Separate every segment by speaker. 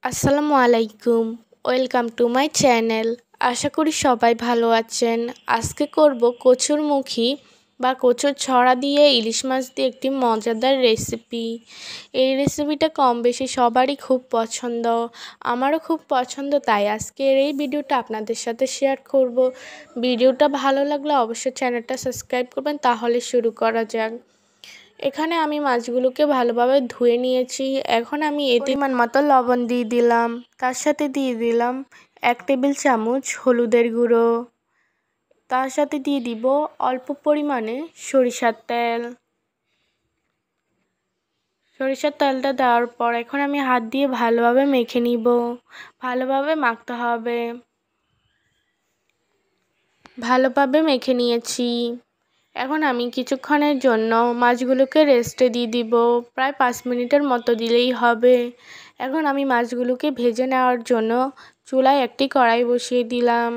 Speaker 1: আসসালামু আলাইকুম। Welcome to my channel. আশা করি সবাই ভালো আছেন। আজকে করব কচুরমুখী বা কচুর ছড়া দিয়ে ইলিশ মাছ দিয়ে একটি মজাদার রেসিপি। এই রেসিপিটা কম বেশি সবারই খুব পছন্দ, আমারও খুব পছন্দ, তাই আজকের এই ভিডিওটা আপনাদের সাথে শেয়ার করব। ভিডিওটা ভালো লাগলে অবশ্যই চ্যানেলটা সাবস্ক্রাইব করবেন। তাহলে শুরু করা যাক। এখানে আমি মাছগুলোকে ভালোভাবে ধুয়ে নিয়েছি। এখন আমি এতে পরিমাণ মতো লবণ দিয়ে দিলাম, তার সাথে দিয়ে দিলাম 1 টেবিল চামচ হলুদের গুঁড়ো, তার সাথে দিয়ে দিব অল্প পরিমাণে সরিষার তেল। সরিষার তেলটা দেওয়ার পর এখন আমি হাত দিয়ে ভালোভাবে মেখে নিব। ভালোভাবে মাখতে হবে। ভালোভাবে মেখে নিয়েছি। এখন আমি কিছুক্ষণের জন্য মাছগুলোকে রেস্টে দিয়ে দিব। প্রায় 5 মিনিটের মতো দিলেই হবে। এখন আমি মাছগুলোকে ভেজে নেওয়ার জন্য চুলায় একটি কড়াই বসিয়ে দিলাম।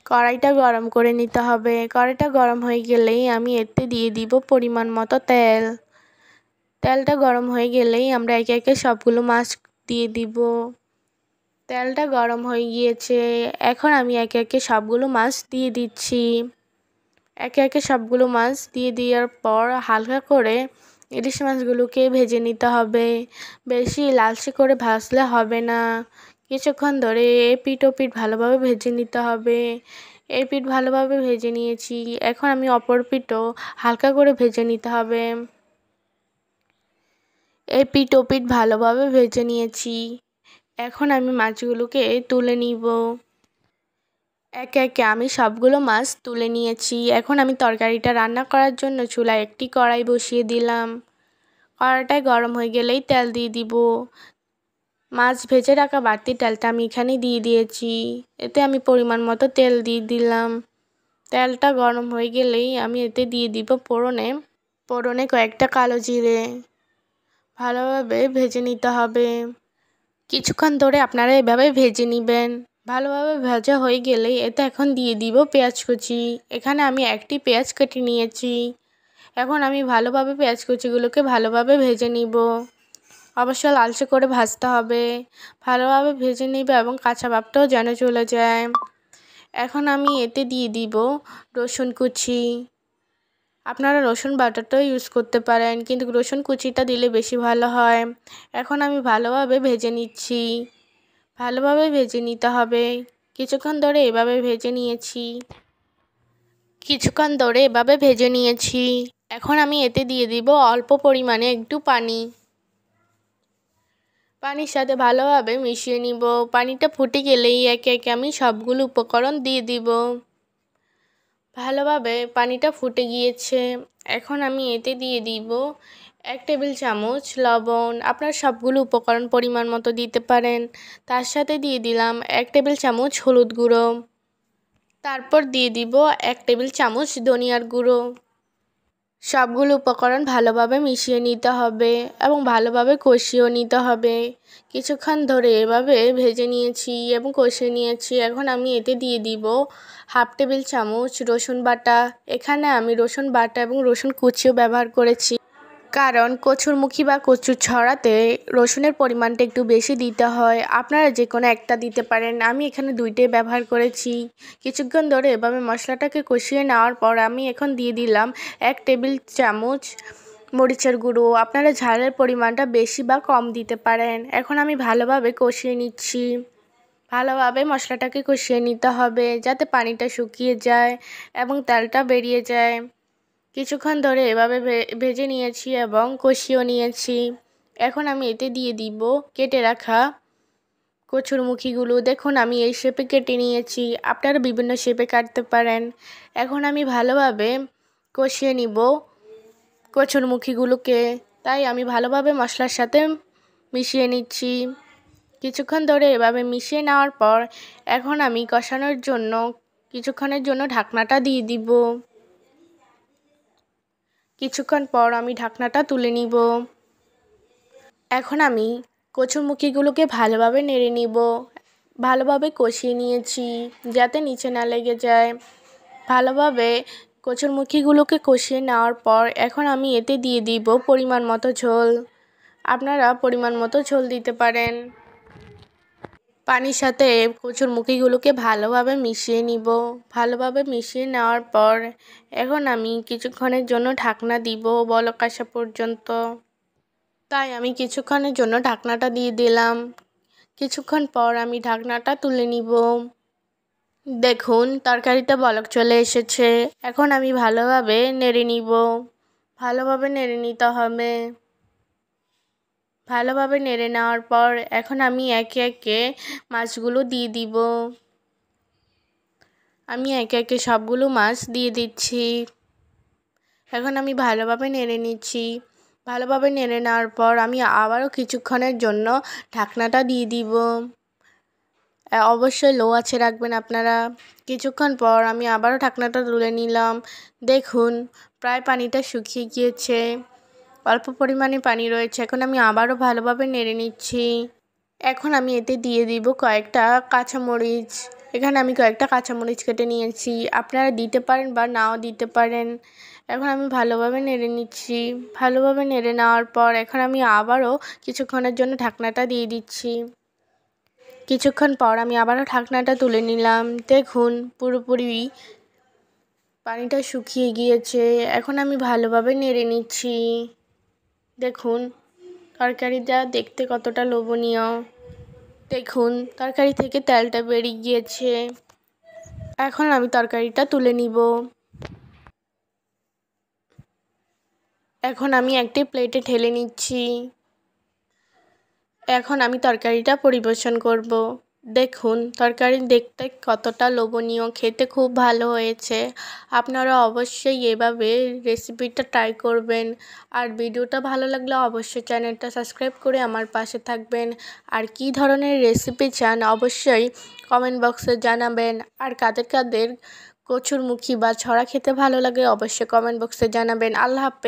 Speaker 1: কড়াইটা গরম করে নিতে হবে। কড়াইটা গরম হয়ে গেলেই আমি এতে দিয়ে দিব পরিমাণ মতো তেল। তেলটা গরম হয়ে গেলেই আমরা একে একে সবগুলো মাছ দিয়ে দিব। তেলটা গরম হয়ে গিয়েছে। এখন আমি একে একে সবগুলো মাছ দিয়ে দিচ্ছি। একে একে সবগুলো মাছ দিয়ে দেওয়ার পর হালকা করে ইলিশ মাছগুলোকে ভেজে নিতে হবে। বেশি লালচে করে ভাজলে হবে না। কিছুক্ষণ ধরে এপিঠ ওপিঠ ভালোভাবে ভেজে নিতে হবে। এই পিঠ ভালোভাবে ভেজে নিয়েছি। এখন আমি অপর পিঠও হালকা করে ভেজে নিতে হবে। এই পিঠ ওপিঠ ভালোভাবে ভেজে নিয়েছি। এখন আমি মাছগুলোকে তুলে নিব। একে একে আমি সবগুলো মাছ তুলে নিয়েছি। এখন আমি তরকারিটা রান্না করার জন্য চুলায় একটি কড়াই বসিয়ে দিলাম। কড়াইটায় গরম হয়ে গেলেই তেল দিয়ে দিব। মাছ ভেজে রাখা বাড়তি তেলটা আমি এখানে দিয়ে দিয়েছি। এতে আমি পরিমাণ মতো তেল দিয়ে দিলাম। তেলটা গরম হয়ে গেলেই আমি এতে দিয়ে দিব ফোড়নে কয়েকটা কালো জিরে। ভালোভাবে ভেজে নিতে হবে। কিছুক্ষণ ধরে আপনারা এভাবে ভেজে নেবেন। ভালোভাবে ভাজা হয়ে গেলেই এতে এখন দিয়ে দিব পেঁয়াজ কুচি। এখানে আমি একটি পেঁয়াজ কেটে নিয়েছি। এখন আমি ভালোভাবে পেঁয়াজ কুচিগুলোকে ভালোভাবে ভেজে নিব। অবশ্যই লালচে করে ভাজতে হবে। ভালোভাবে ভেজে নিব এবং কাঁচা ভাবটাও যেন চলে যায়। এখন আমি এতে দিয়ে দিব রসুন কুচি। আপনারা রসুন বাটাটাও ইউজ করতে পারেন, কিন্তু রসুন কুচিটা দিলে বেশি ভালো হয়। এখন আমি ভালোভাবে ভেজে নিচ্ছি। ভালোভাবে ভেজে নিতে হবে। কিছুক্ষণ ধরে এভাবে ভেজে নিয়েছি। এখন আমি এতে দিয়ে দিব অল্প পরিমাণে একটু পানি। পানির সাথে ভালোভাবে মিশিয়ে নিব। পানিটা ফুটে গেলেই একে একে আমি সবগুলো উপকরণ দিয়ে দিব। ভালোভাবে পানিটা ফুটে গিয়েছে। এখন আমি এতে দিয়ে দিব 1 টেবিল চামচ লবণ। আপনারা সবগুলো উপকরণ পরিমাণ মতো দিতে পারেন। তার সাথে দিয়ে দিলাম 1 টেবিল চামচ হলুদ গুঁড়ো। তারপর দিয়ে দিব 1 টেবিল চামচ ধনিয়ার গুঁড়ো। সবগুলো উপকরণ ভালোভাবে মিশিয়ে নিতে হবে এবং ভালোভাবে কষিয়েও নিতে হবে। কিছুক্ষণ ধরে এভাবে ভেজে নিয়েছি এবং কষিয়ে নিয়েছি। এখন আমি এতে দিয়ে দিব 1/2 টেবিল চামচ রসুন বাটা। এখানে আমি রসুন বাটা এবং রসুন কুচিও ব্যবহার করেছি, কারণ কচুরমুখী বা কচুর ছড়াতে রসুনের পরিমাণটা একটু বেশি দিতে হয়। আপনারা যে কোনো একটা দিতে পারেন, আমি এখানে 2টোই ব্যবহার করেছি। কিছুক্ষণ ধরে এভাবে মশলাটাকে কষিয়ে নেওয়ার পর আমি এখন দিয়ে দিলাম 1 টেবিল চামচ মরিচের গুঁড়ো। আপনারা ঝালের পরিমাণটা বেশি বা কম দিতে পারেন। এখন আমি ভালোভাবে কষিয়ে নিচ্ছি। ভালোভাবে মশলাটাকে কষিয়ে নিতে হবে যাতে পানিটা শুকিয়ে যায় এবং তেলটা বেরিয়ে যায়। কিছুক্ষণ ধরে এভাবে ভেজে নিয়েছি এবং কষিয়েও নিয়েছি। এখন আমি এতে দিয়ে দিব কেটে রাখা কচুরমুখীগুলো। দেখুন আমি এই শেপে কেটে নিয়েছি, আপনারা বিভিন্ন শেপে কাটতে পারেন। এখন আমি ভালোভাবে কষিয়ে নিব কচুরমুখীগুলোকে, তাই আমি ভালোভাবে মশলার সাথে মিশিয়ে নিচ্ছি। কিছুক্ষণ ধরে এভাবে মিশিয়ে নেওয়ার পর এখন আমি কষানোর জন্য কিছুক্ষণের জন্য ঢাকনাটা দিয়ে দিব। কিছুক্ষণ পর আমি ঢাকনাটা তুলে নিব। এখন আমি কচুরমুখীগুলোকে ভালোভাবে নেড়ে নিব। ভালোভাবে কষিয়ে নিয়েছি যাতে নিচে না লেগে যায়। ভালোভাবে কচুরমুখীগুলোকে কষিয়ে নেওয়ার পর এখন আমি এতে দিয়ে দিব পরিমাণ মতো ঝোল। আপনারা পরিমাণ মতো ঝোল দিতে পারেন। পানির সাথে কচুরমুখিগুলোকে ভালোভাবে মিশিয়ে নিব। ভালোভাবে মিশিয়ে নেওয়ার পর এখন আমি কিছুক্ষণের জন্য ঢাকনা দিব বলক আসা পর্যন্ত। তাই আমি কিছুক্ষণের জন্য ঢাকনাটা দিয়ে দিলাম। কিছুক্ষণ পর আমি ঢাকনাটা তুলে নিব। দেখুন তরকারিতে বলক চলে এসেছে। এখন আমি ভালোভাবে নেড়ে নিব। ভালোভাবে নেড়ে নিতে হবে। ভালোভাবে নেড়ে নেওয়ার পর এখন আমি একে একে মাছগুলো দিয়ে দিব। আমি একে একে সবগুলো মাছ দিয়ে দিচ্ছি। এখন আমি ভালোভাবে নেড়ে নিচ্ছি। ভালোভাবে নেড়ে নেওয়ার পর আমি আবারও কিছুক্ষণের জন্য ঢাকনাটা দিয়ে দিব। অবশ্যই লো আঁচে রাখবেন আপনারা। কিছুক্ষণ পর আমি আবারও ঢাকনাটা তুলে নিলাম। দেখুন প্রায় পানিটা শুকিয়ে গিয়েছে। অল্প পরিমাণে পানি রয়েছে। এখন আমি আবারও ভালোভাবে নেড়ে নিচ্ছি। এখন আমি এতে দিয়ে দিব কয়েকটা কাঁচামরিচ। এখানে আমি কয়েকটা কাঁচামরিচ কেটে নিয়েছি। আপনারা দিতে পারেন বা নাও দিতে পারেন। এখন আমি ভালোভাবে নেড়ে নিচ্ছি। ভালোভাবে নেড়ে নেওয়ার পর এখন আমি আবারও কিছুক্ষণের জন্য ঢাকনাটা দিয়ে দিচ্ছি। কিছুক্ষণ পর আমি আবারও ঢাকনাটা তুলে নিলাম। দেখুন পুরোপুরি পানিটা শুকিয়ে গিয়েছে। এখন আমি ভালোভাবে নেড়ে নিচ্ছি। দেখুন তরকারিটা দেখতে কতটা লোভনীয়। দেখুন তরকারি থেকে তেলটা বেরিয়ে গিয়েছে। এখন আমি তরকারিটা তুলে নিব। এখন আমি একটি প্লেটে ঢেলে নিচ্ছি। এখন আমি তরকারিটা পরিবেশন করব। দেখুন তরকারি দেখতে কতটা লোভনীয়, খেতে খুব ভালো হয়েছে। আপনারা অবশ্যই এভাবে রেসিপিটা ট্রাই করবেন। আর ভিডিওটা ভালো লাগলে অবশ্যই চ্যানেলটা সাবস্ক্রাইব করে আমার পাশে থাকবেন। আর কী ধরনের রেসিপি চান অবশ্যই কমেন্ট বক্সে জানাবেন। আর কাদের কাদের কচুরমুখী বা ছড়া খেতে ভালো লাগে অবশ্যই কমেন্ট বক্সে জানাবেন। আল্লাহ হাফেজ।